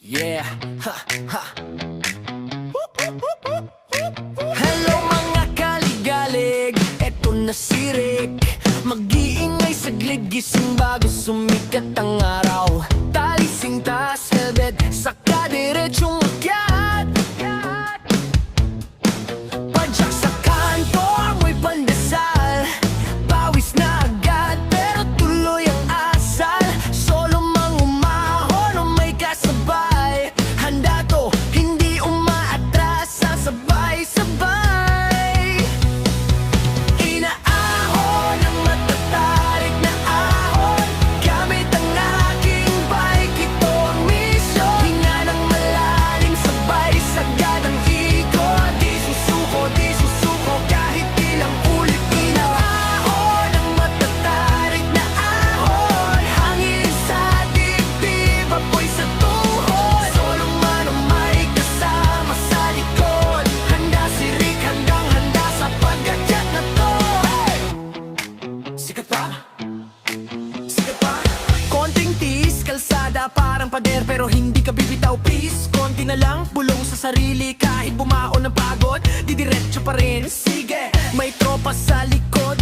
Yeah, ha, ha. Hello mga kaligalig, eto na si Rick. Mag-iingay saglit, gising bago sumikat ang araw. Talising taas, helmet, saka diretsong akyat. Padyak sa kanto, amoy pandesal. Pawis na agad, pero tuloy ang asal. Solo mang umahon o may kasabay. Handa to, hindi umaatras, sasabay-sabay. Inaahon ang matatarik na ahon. Gamit ang aking bike, ito ang misyon. Hinga ng malalim, sabay sagad ang ikot. Di susuko, kahit ilang ulit. Inaahon ang matatarik na ahon. Hangin sa dibdib, apoy sa tuhod. Solo man o may kasama sa likod. Handa si Rick, handang-handa sa pag-akyat na to. Sikat pa, sikat pa. Konting tiis, kalsada parang pader, pero hindi ka bibitaw, please. Konti na lang, bulong sa sarili. Kahit bumaon ng pagod, didiretso pa rin. Sige, may tropa sa likod,